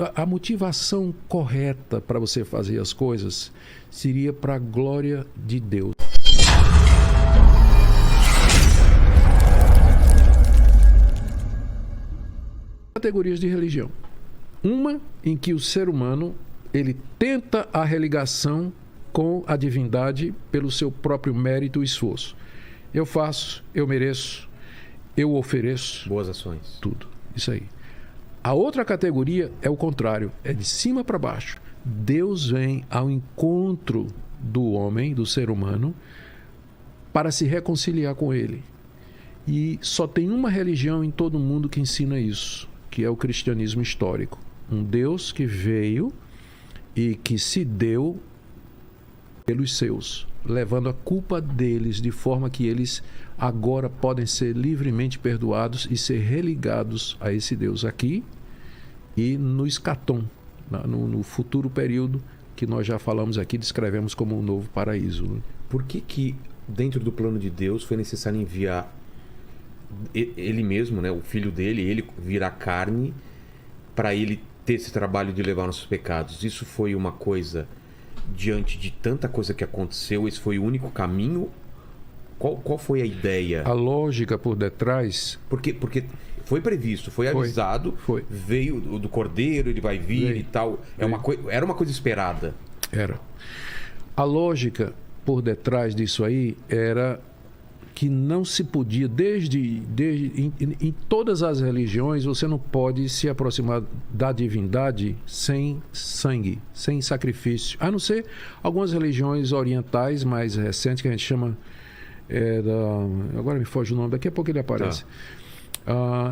a motivação correta para você fazer as coisas seria para a glória de Deus. Categorias de religião. Uma em que o ser humano ele tenta a religação com a divindade pelo seu próprio mérito e esforço. Eu faço, eu mereço, eu ofereço. Boas ações. Tudo. Isso aí. A outra categoria é o contrário, é de cima para baixo. Deus vem ao encontro do homem, do ser humano, para se reconciliar com ele. E só tem uma religião em todo o mundo que ensina isso, que é o cristianismo histórico. Um Deus que veio e que se deu pelos seus, levando a culpa deles, de forma que eles agora podem ser livremente perdoados e ser religados a esse Deus aqui e no escatom, no futuro período que nós já falamos aqui, descrevemos como um novo paraíso. Né? Por que dentro do plano de Deus foi necessário enviar ele mesmo, né, o filho dele, ele virar carne, para ele ter esse trabalho de levar nossos pecados? Isso foi uma coisa, diante de tanta coisa que aconteceu, esse foi o único caminho? Qual foi a ideia? A lógica por detrás... Porque foi previsto, foi avisado, veio do Cordeiro, ele vai vir e tal. Era uma coisa esperada. Era. A lógica por detrás disso aí era que não se podia, em todas as religiões, você não pode se aproximar da divindade sem sangue, sem sacrifício. A não ser algumas religiões orientais mais recentes, que a gente chama... agora me foge o nome, daqui a pouco ele aparece.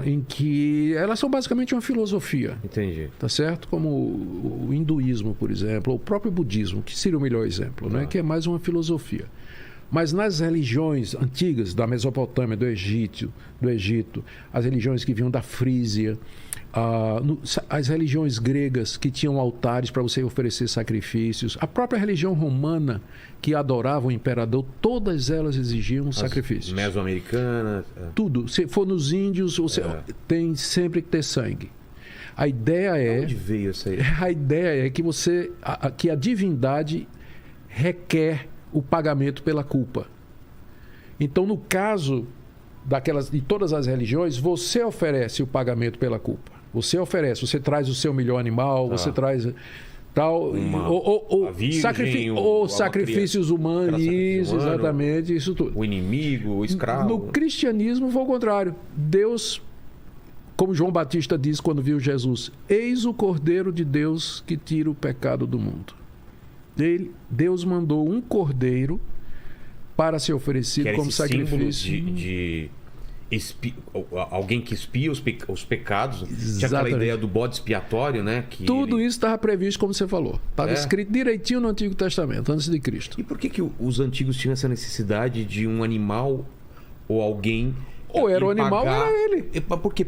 Em que elas são basicamente uma filosofia. Entendi. Tá certo? Como o hinduísmo, por exemplo, ou o próprio budismo, que seria o melhor exemplo, né? Que é mais uma filosofia. Mas nas religiões antigas da Mesopotâmia, do Egito, as religiões que vinham da Frísia, as religiões gregas que tinham altares para você oferecer sacrifícios, a própria religião romana que adorava o imperador, todas elas exigiam sacrifícios. Mesoamericanas. Tudo. Se for nos índios, você tem sempre que ter sangue. A ideia é... Onde veio isso aí? A ideia é que que a divindade requer o pagamento pela culpa. Então, no caso de todas as religiões, você oferece o pagamento pela culpa. Você traz o seu melhor animal, você traz tal, sacrifícios humanos, exatamente, isso tudo. O inimigo, o escravo. No cristianismo foi o contrário. Deus, como João Batista diz quando viu Jesus, eis o Cordeiro de Deus que tira o pecado do mundo. Deus mandou um cordeiro para ser oferecido como sacrifício. De alguém que expia os pecados. Exatamente. Tinha aquela ideia do bode expiatório, né? Tudo isso estava previsto, como você falou. Estava escrito direitinho no Antigo Testamento, antes de Cristo. E por que os antigos tinham essa necessidade de um animal ou alguém... Ou era o animal ou era ele. Porque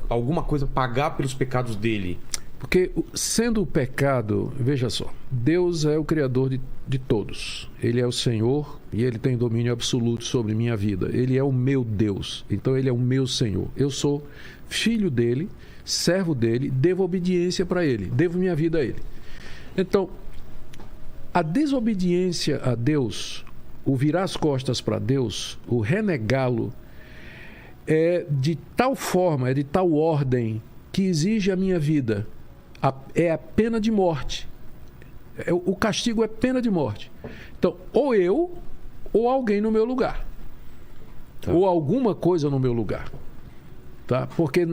alguma coisa pagar pelos pecados dele... Porque, sendo o pecado, veja só, Deus é o Criador de todos. Ele é o Senhor e Ele tem domínio absoluto sobre minha vida. Ele é o meu Deus, então Ele é o meu Senhor. Eu sou filho dEle, servo dEle, devo obediência para Ele, devo minha vida a Ele. Então, a desobediência a Deus, o virar as costas para Deus, o renegá-lo, é de tal forma, é de tal ordem que exige a minha vida. É a pena de morte. O castigo é pena de morte. Então, ou eu, ou alguém no meu lugar. Tá. Ou alguma coisa no meu lugar. Tá? Porque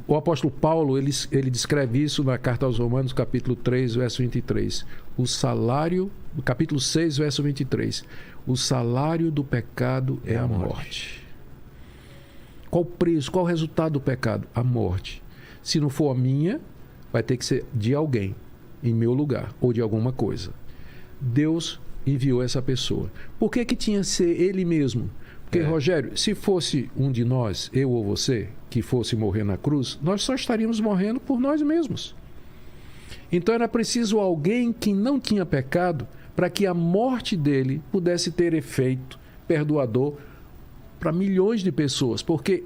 o apóstolo Paulo, ele descreve isso na carta aos Romanos, capítulo 3, verso 23. O salário, no capítulo 6, verso 23. O salário do pecado é a morte. Qual o preço, qual o resultado do pecado? A morte. Se não for a minha, vai ter que ser de alguém, em meu lugar, ou de alguma coisa. Deus enviou essa pessoa. Por que tinha que ser ele mesmo? Porque, Rogério, se fosse um de nós, eu ou você, que fosse morrer na cruz, nós só estaríamos morrendo por nós mesmos. Então era preciso alguém que não tinha pecado para que a morte dele pudesse ter efeito perdoador para milhões de pessoas, porque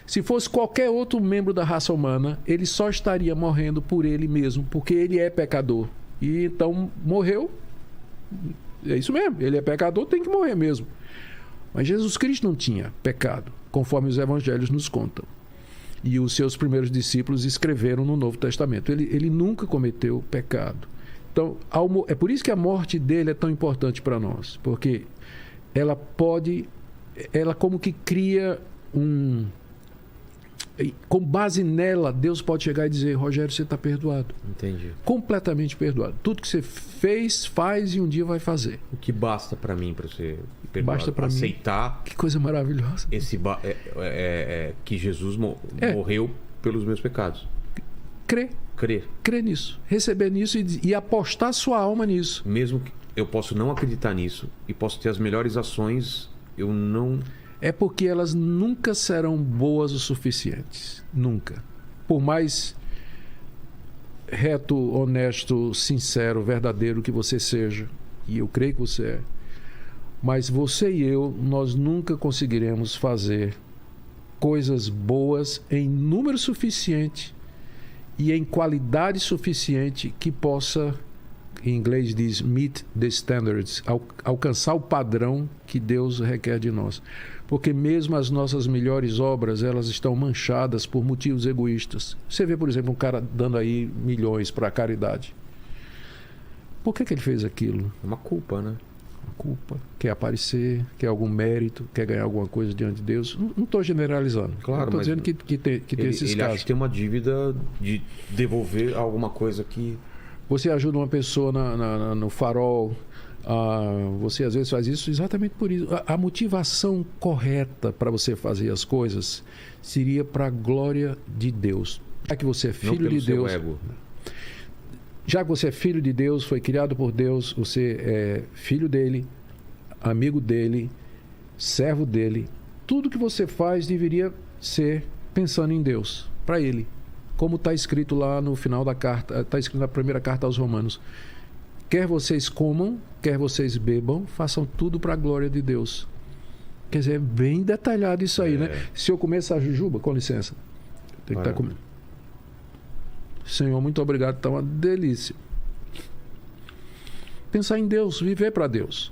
Se fosse qualquer outro membro da raça humana, ele só estaria morrendo por ele mesmo, porque ele é pecador. E então morreu. É isso mesmo, ele é pecador, tem que morrer mesmo. Mas Jesus Cristo não tinha pecado, conforme os evangelhos nos contam. E os seus primeiros discípulos escreveram no Novo Testamento. Ele nunca cometeu pecado. Então, é por isso que a morte dele é tão importante para nós, porque ela como que cria com base nela, Deus pode chegar e dizer: Rogério, você está perdoado. Entendi. Completamente perdoado. Tudo que você fez, faz e um dia vai fazer. O que basta para mim para ser perdoado? Basta para aceitar. Que coisa maravilhosa. Que Jesus morreu pelos meus pecados. Crer nisso, receber nisso e apostar sua alma nisso. Mesmo que eu posso não acreditar nisso e posso ter as melhores ações, eu não... É porque elas nunca serão boas o suficientes. Nunca. Por mais reto, honesto, sincero, verdadeiro que você seja, e eu creio que você é, mas você e eu, nós nunca conseguiremos fazer coisas boas em número suficiente e em qualidade suficiente que possa, em inglês diz, meet the standards, alcançar o padrão que Deus requer de nós. Porque mesmo as nossas melhores obras, elas estão manchadas por motivos egoístas. Você vê, por exemplo, um cara dando aí milhões para a caridade. Por que ele fez aquilo? É uma culpa, né? Uma culpa. Quer aparecer, quer algum mérito, quer ganhar alguma coisa diante de Deus. Não estou generalizando. Claro, estou dizendo que tem esses ele casos. acha que tem uma dívida de devolver alguma coisa que... Você ajuda uma pessoa no farol, você às vezes faz isso exatamente por isso. A motivação correta para você fazer as coisas seria para a glória de Deus. Já que você é filho de Deus, ego. Já que você é filho de Deus, foi criado por Deus, você é filho dele, amigo dele, servo dele, tudo que você faz deveria ser pensando em Deus, para ele. Como está escrito lá no final da carta, está escrito na primeira carta aos Romanos: quer vocês comam, quer vocês bebam, façam tudo para a glória de Deus. Quer dizer, é bem detalhado isso aí, né? Se eu comer essa jujuba, com licença, tem que estar comendo. Senhor, muito obrigado, está uma delícia. Pensar em Deus, viver para Deus.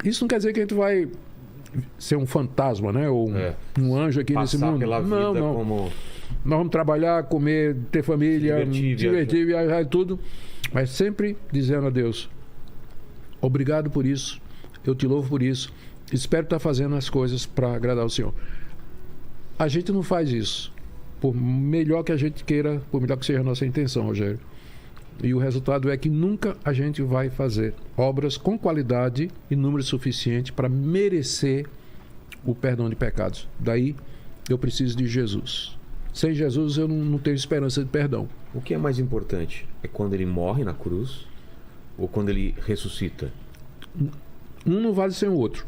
Isso não quer dizer que a gente vai ser um fantasma, né? Ou um anjo aqui nesse mundo. Pela vida não. Como... Nós vamos trabalhar, comer, ter família, divertir, viajar e tudo, mas sempre dizendo a Deus: obrigado por isso, eu te louvo por isso, espero estar fazendo as coisas para agradar o Senhor. A gente não faz isso, por melhor que a gente queira, por melhor que seja a nossa intenção, Rogério. E o resultado é que nunca a gente vai fazer obras com qualidade e número suficiente para merecer o perdão de pecados. Daí eu preciso de Jesus. Sem Jesus eu não tenho esperança de perdão. O que é mais importante? É quando ele morre na cruz ou quando ele ressuscita? Um não vale sem o outro.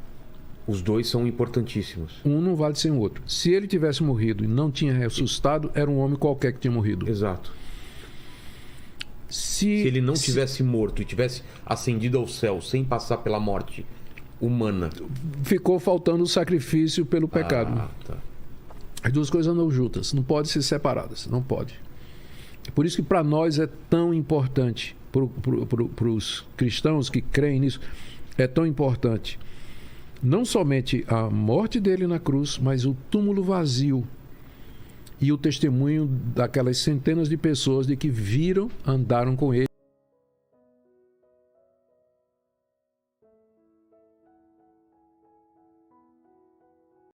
Os dois são importantíssimos. Um não vale sem o outro. Se ele tivesse morrido e não tinha ressuscitado, era um homem qualquer que tinha morrido. Exato. Se ele não tivesse morto e tivesse ascendido ao céu sem passar pela morte humana, ficou faltando o sacrifício pelo pecado. Tá. As duas coisas andam juntas, não podem ser separadas, não pode. Por isso que para nós é tão importante, para os cristãos que creem nisso, é tão importante não somente a morte dele na cruz, mas o túmulo vazio e o testemunho daquelas centenas de pessoas de que viram, andaram com ele.